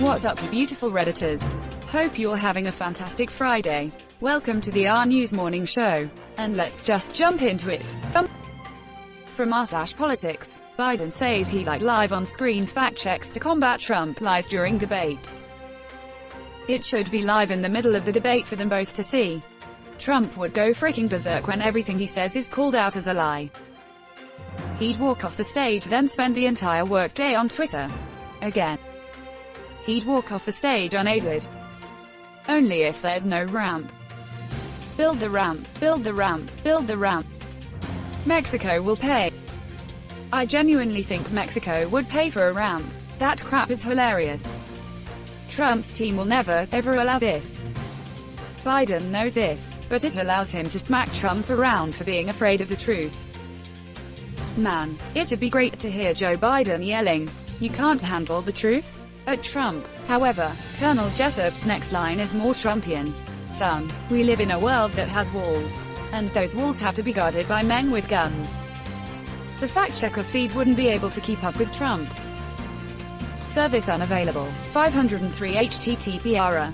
What's up, you beautiful Redditors? Hope you're having a fantastic Friday. Welcome to the RNEWS morning show. And let's just jump into it. From r/politics, Biden says he live on-screen fact checks to combat Trump lies during debates. It should be live in the middle of the debate for them both to see. Trump would go freaking berserk when everything he says is called out as a lie. He'd walk off the stage, then spend the entire workday on Twitter. Again. He'd walk off the stage unaided. Only if there's no ramp. Build the ramp, build the ramp, build the ramp. Mexico will pay. I genuinely think Mexico would pay for a ramp. That crap is hilarious. Trump's team will never, ever allow this. Biden knows this, but it allows him to smack Trump around for being afraid of the truth. Man, it'd be great to hear Joe Biden yelling, "You can't handle the truth?" at Trump. However, Colonel Jessup's next line is more Trumpian. Son, we live in a world that has walls. And those walls have to be guarded by men with guns. The fact-checker feed wouldn't be able to keep up with Trump. Service unavailable. 503 HTTP error.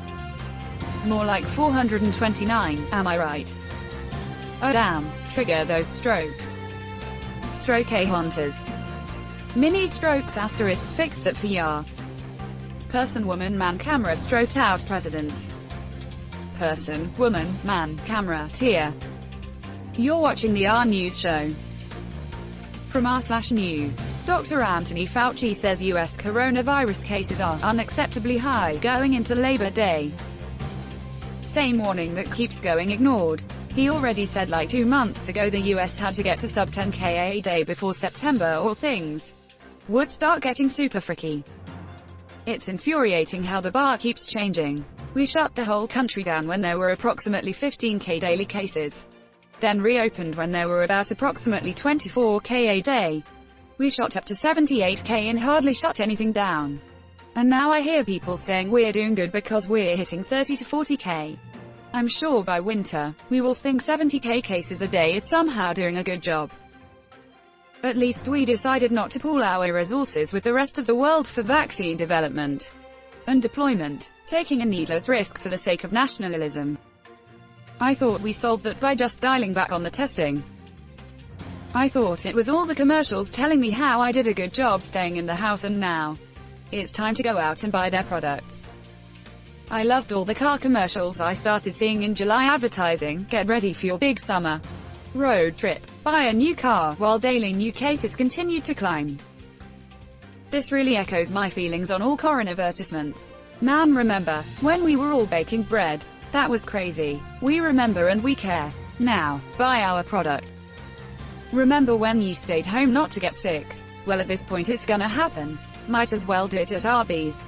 More like 429, am I right? Oh damn, trigger those strokes. Stroke A hunters. Mini strokes asterisk fixed at VR. Person, woman, man, camera stroked out president. Person, woman, man, camera, tier. You're watching the RNEWS show. From r/news. Dr. Anthony Fauci says US coronavirus cases are unacceptably high going into Labor Day. Same warning that keeps going ignored. He already said 2 months ago the US had to get to sub 10K a day before September or things would start getting super freaky. It's infuriating how the bar keeps changing. We shut the whole country down when there were approximately 15K daily cases. Then reopened when there were about approximately 24K a day. We shot up to 78K and hardly shut anything down. And now I hear people saying we're doing good because we're hitting 30 to 40K. I'm sure by winter, we will think 70K cases a day is somehow doing a good job. At least we decided not to pool our resources with the rest of the world for vaccine development and deployment, taking a needless risk for the sake of nationalism. I thought we solved that by just dialing back on the testing. I thought it was all the commercials telling me how I did a good job staying in the house, and now it's time to go out and buy their products. I loved all the car commercials I started seeing in July advertising, "Get ready for your big summer road trip. Buy a new car," while daily new cases continued to climb. This really echoes my feelings on all current advertisements. Man, remember when we were all baking bread? That was crazy. We remember and we care. Now, buy our product. Remember when you stayed home not to get sick? Well, at this point it's gonna happen. Might as well do it at Arby's.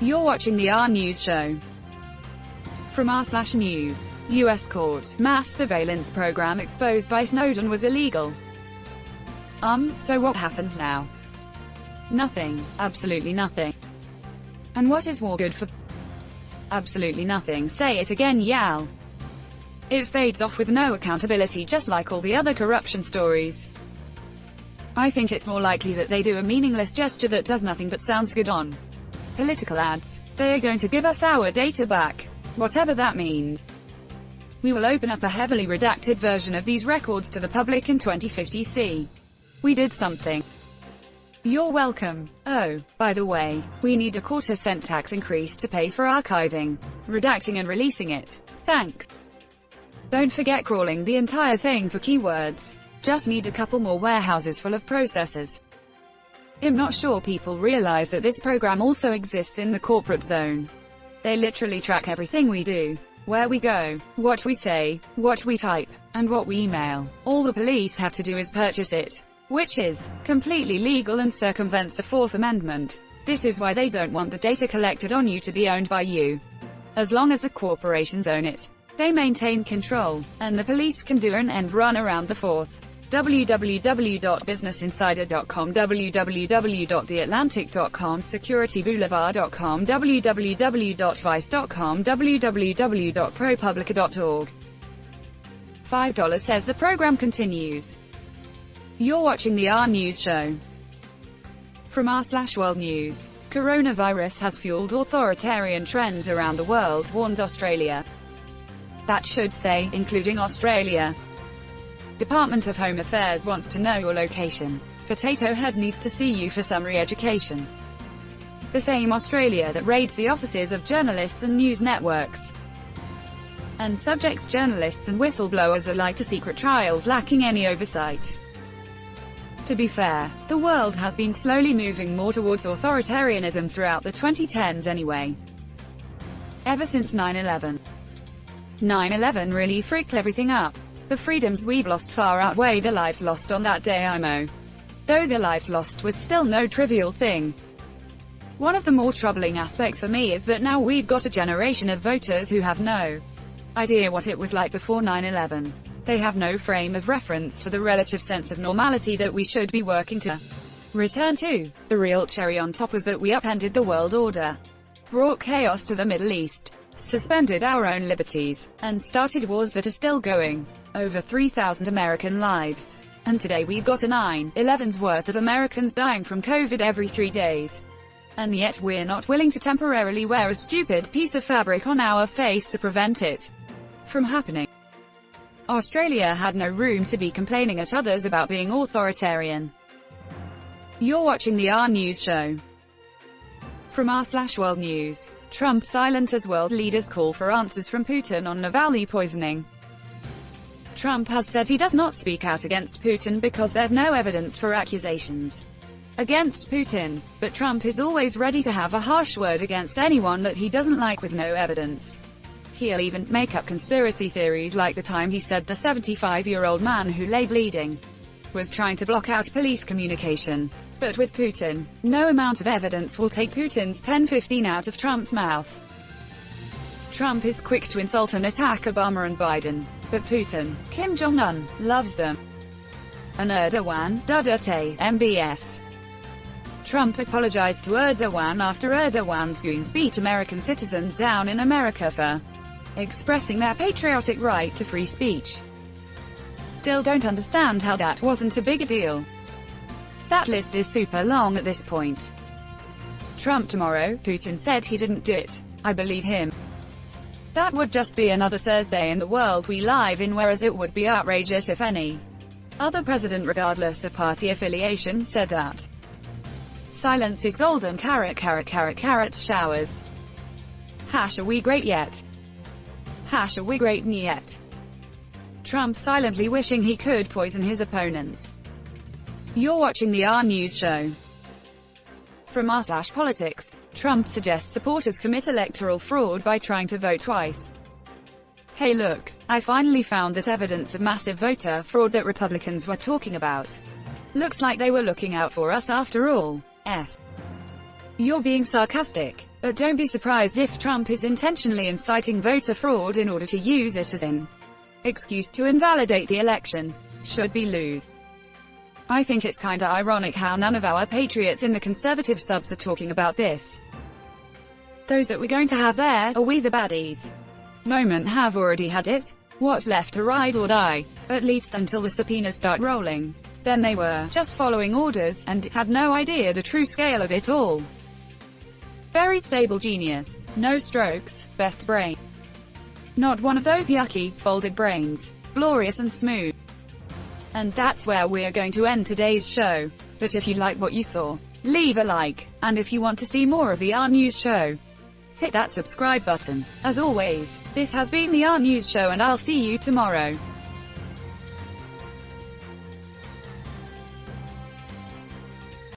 You're watching the RNEWS show. From r/news. US court, mass surveillance program exposed by Snowden was illegal. So what happens now? Nothing. Absolutely nothing. And what is war good for? Absolutely nothing. Say it again, Yal. It fades off with no accountability, just like all the other corruption stories. I think it's more likely that they do a meaningless gesture that does nothing but sounds good on political ads. They are going to give us our data back, whatever that means. We will open up a heavily redacted version of these records to the public in 2050. See, we did something. You're welcome. Oh, by the way, we need a 1/4% tax increase to pay for archiving, redacting and releasing it. Thanks. Don't forget crawling the entire thing for keywords. Just need a couple more warehouses full of processors. I'm not sure people realize that this program also exists in the corporate zone. They literally track everything we do, where we go, what we say, what we type, and what we email. All the police have to do is purchase it, which is completely legal and circumvents the Fourth Amendment. This is why they don't want the data collected on you to be owned by you. As long as the corporations own it, they maintain control, and the police can do an end run around the Fourth. www.businessinsider.com, www.theatlantic.com, securityboulevard.com, www.vice.com, www.propublica.org. $5 says the program continues. You're watching the RNEWS show. From r/World News. coronavirus has fueled authoritarian trends around the world, warns Australia. That should say, including Australia. Department of Home Affairs wants to know your location. Potato Head needs to see you for some re-education. The same Australia that raids the offices of journalists and news networks and subjects journalists and whistleblowers alike to secret trials lacking any oversight. To be fair, the world has been slowly moving more towards authoritarianism throughout the 2010s anyway. Ever since 9/11. 9/11 really freaked everything up. The freedoms we've lost far outweigh the lives lost on that day IMO. Though the lives lost was still no trivial thing. One of the more troubling aspects for me is that now we've got a generation of voters who have no idea what it was like before 9/11. They have no frame of reference for the relative sense of normality that we should be working to return to. The real cherry on top was that we upended the world order, brought chaos to the Middle East, suspended our own liberties, and started wars that are still going. Over 3,000 American lives. And today we've got a 9/11's worth of Americans dying from COVID every 3 days. And yet we're not willing to temporarily wear a stupid piece of fabric on our face to prevent it from happening. Australia had no room to be complaining at others about being authoritarian. You're watching the RNEWS show. From r/World News. Trump silences world leaders' call for answers from Putin on Navalny poisoning. Trump has said he does not speak out against Putin because there's no evidence for accusations against Putin, but Trump is always ready to have a harsh word against anyone that he doesn't like with no evidence. He'll even make up conspiracy theories like the time he said the 75-year-old man who lay bleeding was trying to block out police communication. But with Putin, no amount of evidence will take Putin's pen 15 out of Trump's mouth. Trump is quick to insult and attack Obama and Biden, but Putin, Kim Jong-un, loves them. And Erdogan, Duterte, MBS. Trump apologized to Erdogan after Erdogan's goons beat American citizens down in America for expressing their patriotic right to free speech. Still don't understand how that wasn't a bigger deal. That list is super long at this point. Trump tomorrow, Putin said he didn't do it. I believe him. That would just be another Thursday in the world we live in, whereas it would be outrageous if any other president regardless of party affiliation said that. Silence is golden, carrot showers. Are we great yet? Are we great yet? Trump silently wishing he could poison his opponents. You're watching the RNEWS show. From r/Politics. Trump suggests supporters commit electoral fraud by trying to vote twice. Hey look, I finally found that evidence of massive voter fraud that Republicans were talking about. Looks like they were looking out for us after all. You're being sarcastic, but don't be surprised if Trump is intentionally inciting voter fraud in order to use it as an excuse to invalidate the election, should we lose. I think it's kinda ironic how none of our patriots in the conservative subs are talking about this. Those that we're going to have there, are we the baddies? Moment have already had it. What's left to ride or die? At least until the subpoenas start rolling. Then they were just following orders, and had no idea the true scale of it all. Very stable genius. No strokes, best brain. Not one of those yucky, folded brains. Glorious and smooth. And that's where we're going to end today's show. But if you like what you saw, leave a like. And if you want to see more of the RNEWS show, hit that subscribe button. As always, this has been the RNEWS show and I'll see you tomorrow.